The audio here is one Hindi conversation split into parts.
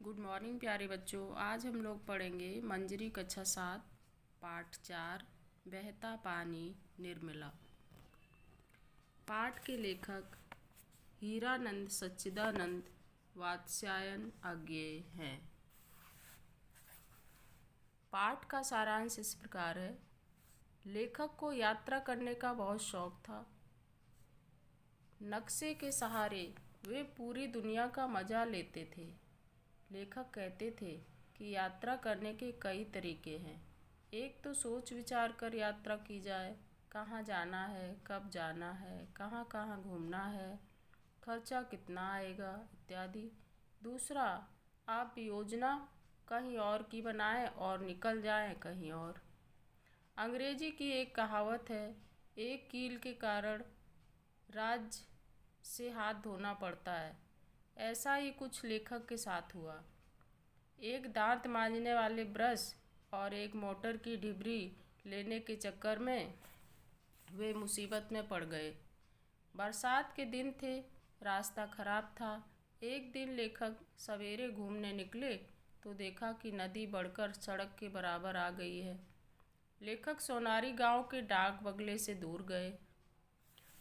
गुड मॉर्निंग प्यारे बच्चों। आज हम लोग पढ़ेंगे मंजरी कक्षा 7 पाठ 4 बहता पानी निर्मला। पाठ के लेखक हीरानंद सच्चिदानंद वात्स्यायन अज्ञेय हैं। पाठ का सारांश इस प्रकार है। लेखक को यात्रा करने का बहुत शौक था। नक्शे के सहारे वे पूरी दुनिया का मज़ा लेते थे। लेखक कहते थे कि यात्रा करने के कई तरीके हैं। एक तो सोच विचार कर यात्रा की जाए, कहाँ जाना है, कब जाना है, कहाँ कहाँ घूमना है, खर्चा कितना आएगा इत्यादि। दूसरा, आप योजना कहीं और की बनाएं और निकल जाएं कहीं और। अंग्रेजी की एक कहावत है, एक कील के कारण राज्य से हाथ धोना पड़ता है। ऐसा ही कुछ लेखक के साथ हुआ। एक दांत मांजने वाले ब्रश और एक मोटर की डिबरी लेने के चक्कर में वे मुसीबत में पड़ गए। बरसात के दिन थे, रास्ता खराब था। एक दिन लेखक सवेरे घूमने निकले तो देखा कि नदी बढ़कर सड़क के बराबर आ गई है। लेखक सोनारी गांव के डाक बंगले से दूर गए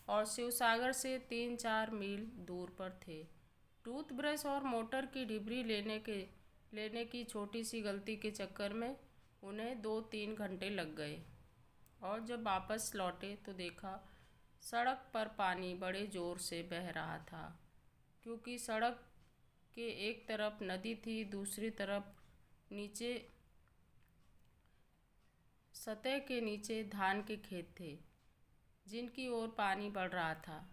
और शिवसागर से 3-4 मील दूर पर थे। टूथब्रश और मोटर की डिबरी लेने की छोटी सी गलती के चक्कर में उन्हें 2-3 घंटे लग गए और जब वापस लौटे तो देखा सड़क पर पानी बड़े ज़ोर से बह रहा था। क्योंकि सड़क के एक तरफ नदी थी, दूसरी तरफ नीचे सतह के नीचे धान के खेत थे जिनकी ओर पानी बढ़ रहा था।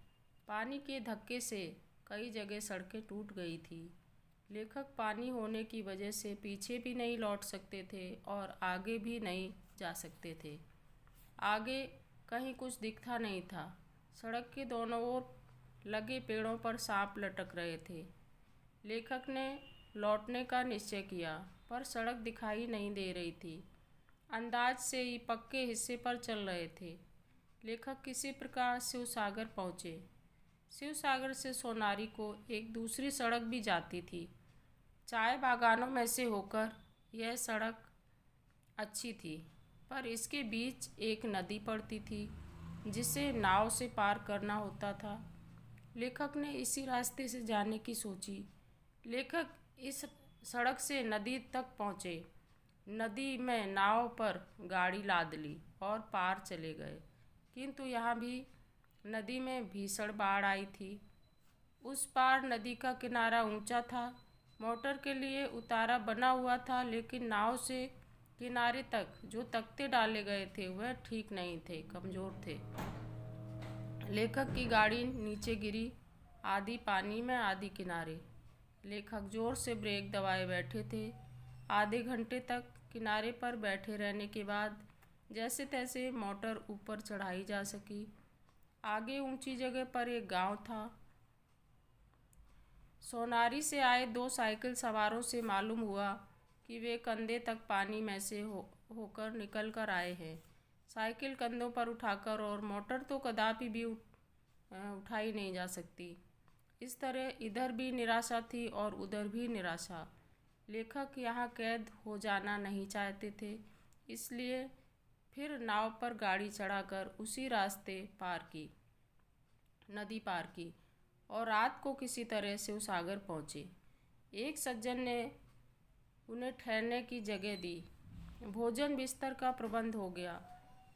पानी के धक्के से कई जगह सड़कें टूट गई थी। लेखक पानी होने की वजह से पीछे भी नहीं लौट सकते थे और आगे भी नहीं जा सकते थे। आगे कहीं कुछ दिखता नहीं था। सड़क के दोनों ओर लगे पेड़ों पर सांप लटक रहे थे। लेखक ने लौटने का निश्चय किया पर सड़क दिखाई नहीं दे रही थी। अंदाज से ही पक्के हिस्से पर चल रहे थे। लेखक किसी प्रकार शिवसागर पहुँचे। शिवसागर से सोनारी को एक दूसरी सड़क भी जाती थी। चाय बागानों में से होकर यह सड़क अच्छी थी, पर इसके बीच एक नदी पड़ती थी जिसे नाव से पार करना होता था। लेखक ने इसी रास्ते से जाने की सोची। लेखक इस सड़क से नदी तक पहुँचे। नदी में नाव पर गाड़ी लाद ली और पार चले गए, किंतु यहाँ भी नदी में भीषण बाढ़ आई थी। उस पार नदी का किनारा ऊंचा था। मोटर के लिए उतारा बना हुआ था, लेकिन नाव से किनारे तक जो तख्ते डाले गए थे वह ठीक नहीं थे, कमज़ोर थे। लेखक की गाड़ी नीचे गिरी, आधी पानी में आधी किनारे। लेखक जोर से ब्रेक दबाए बैठे थे। आधे घंटे तक किनारे पर बैठे रहने के बाद जैसे तैसे मोटर ऊपर चढ़ाई जा सकी। आगे ऊंची जगह पर एक गांव था। सोनारी से आए 2 साइकिल सवारों से मालूम हुआ कि वे कंधे तक पानी में से होकर निकल कर आए हैं। साइकिल कंधों पर उठाकर और मोटर तो कदापि भी उठाई नहीं जा सकती। इस तरह इधर भी निराशा थी और उधर भी निराशा। लेखक यहाँ कैद हो जाना नहीं चाहते थे, इसलिए फिर नाव पर गाड़ी चढ़ाकर उसी रास्ते नदी पार की और रात को किसी तरह शिवसागर पहुँचे। एक सज्जन ने उन्हें ठहरने की जगह दी। भोजन बिस्तर का प्रबंध हो गया,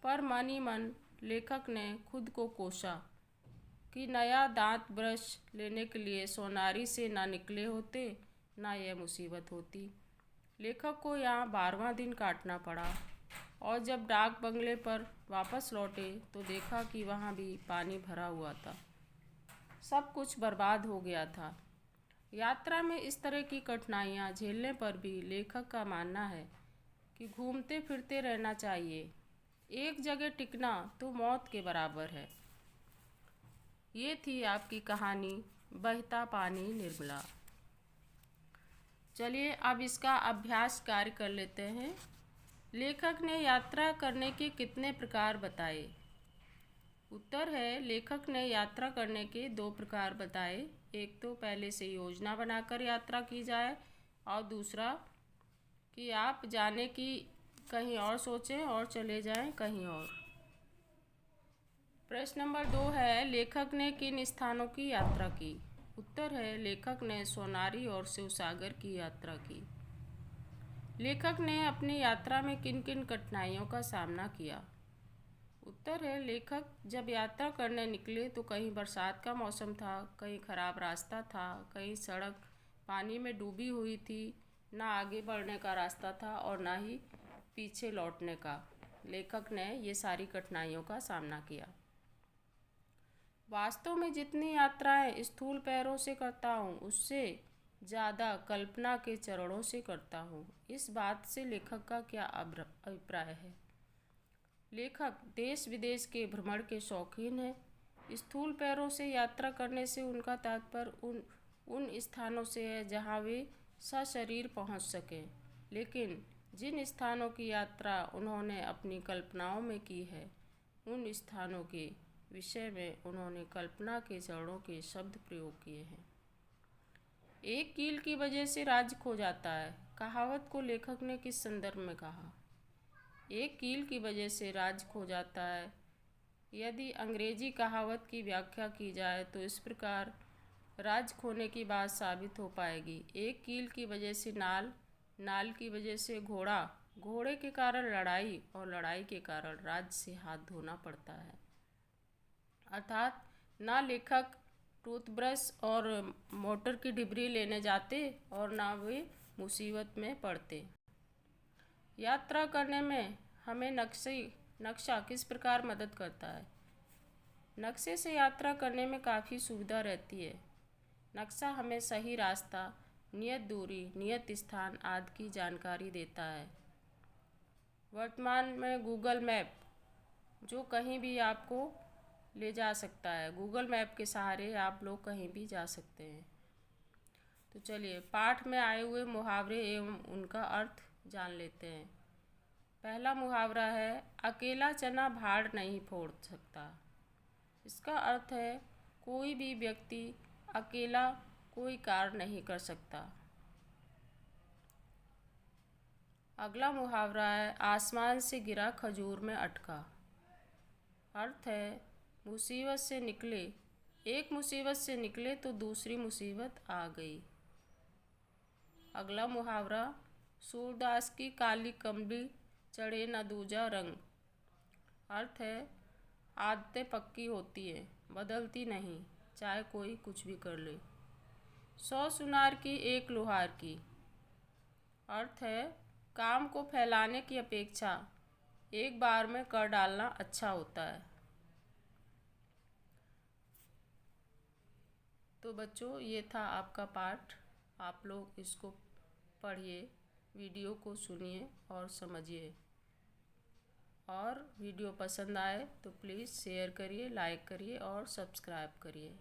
पर मन ही मन लेखक ने खुद को कोसा कि नया दांत ब्रश लेने के लिए सोनारी से ना निकले होते, ना यह मुसीबत होती। लेखक को यहाँ 12वां दिन काटना पड़ा और जब डाक बंगले पर वापस लौटे तो देखा कि वहाँ भी पानी भरा हुआ था। सब कुछ बर्बाद हो गया था। यात्रा में इस तरह की कठिनाइयाँ झेलने पर भी लेखक का मानना है कि घूमते फिरते रहना चाहिए। एक जगह टिकना तो मौत के बराबर है। ये थी आपकी कहानी बहता पानी निर्मला। चलिए अब इसका अभ्यास कार्य कर लेते हैं। लेखक ने यात्रा करने के कितने प्रकार बताए? उत्तर है, लेखक ने यात्रा करने के 2 प्रकार बताए। एक तो पहले से योजना बनाकर यात्रा की जाए, और दूसरा कि आप जाने की कहीं और सोचें और चले जाएं कहीं और। प्रश्न नंबर 2 है, लेखक ने किन स्थानों की यात्रा की? उत्तर है, लेखक ने सोनारी और शिवसागर की यात्रा की। लेखक ने अपनी यात्रा में किन किन कठिनाइयों का सामना किया? उत्तर है, लेखक जब यात्रा करने निकले तो कहीं बरसात का मौसम था, कहीं खराब रास्ता था, कहीं सड़क पानी में डूबी हुई थी, ना आगे बढ़ने का रास्ता था और ना ही पीछे लौटने का। लेखक ने ये सारी कठिनाइयों का सामना किया। वास्तव में जितनी यात्राएं स्थूल पैरों से करता हूँ उससे ज़्यादा कल्पना के चरणों से करता हूँ। इस बात से लेखक का क्या अभिप्राय है? लेखक देश विदेश के भ्रमण के शौकीन हैं। स्थूल पैरों से यात्रा करने से उनका तात्पर्य उन स्थानों से है जहाँ वे सशरीर पहुँच सकें, लेकिन जिन स्थानों की यात्रा उन्होंने अपनी कल्पनाओं में की है उन स्थानों के विषय में उन्होंने कल्पना के चरणों के शब्द प्रयोग किए हैं। एक कील की वजह से राज्य खो जाता है, कहावत को लेखक ने किस संदर्भ में कहा? एक कील की वजह से राज्य खो जाता है। यदि अंग्रेजी कहावत की व्याख्या की जाए तो इस प्रकार राज्य खोने की बात साबित हो पाएगी। एक कील की वजह से नाल, नाल की वजह से घोड़ा, घोड़े के कारण लड़ाई और लड़ाई के कारण राज्य से हाथ धोना पड़ता है। अर्थात ना लेखक टूथब्रश और मोटर की डिबरी लेने जाते और ना वे मुसीबत में पड़ते। यात्रा करने में हमें नक्शा किस प्रकार मदद करता है? नक्शे से यात्रा करने में काफ़ी सुविधा रहती है। नक्शा हमें सही रास्ता, नियत दूरी, नियत स्थान आदि की जानकारी देता है। वर्तमान में गूगल मैप जो कहीं भी आपको ले जा सकता है, गूगल मैप के सहारे आप लोग कहीं भी जा सकते हैं। तो चलिए पाठ में आए हुए मुहावरे एवं उनका अर्थ जान लेते हैं। पहला मुहावरा है, अकेला चना भाड़ नहीं फोड़ सकता। इसका अर्थ है कोई भी व्यक्ति अकेला कोई कार्य नहीं कर सकता। अगला मुहावरा है, आसमान से गिरा खजूर में अटका। अर्थ है मुसीबत से निकले, एक मुसीबत से निकले तो दूसरी मुसीबत आ गई। अगला मुहावरा, सूरदास की काली कमली चढ़े न दूजा रंग। अर्थ है आदतें पक्की होती है, बदलती नहीं, चाहे कोई कुछ भी कर ले। 100 सुनार की एक लोहार की। अर्थ है काम को फैलाने की अपेक्षा एक बार में कर डालना अच्छा होता है। तो बच्चों ये था आपका पाठ। आप लोग इसको पढ़िए, वीडियो को सुनिए और समझिए। और वीडियो पसंद आए तो प्लीज़ शेयर करिए, लाइक करिए और सब्सक्राइब करिए।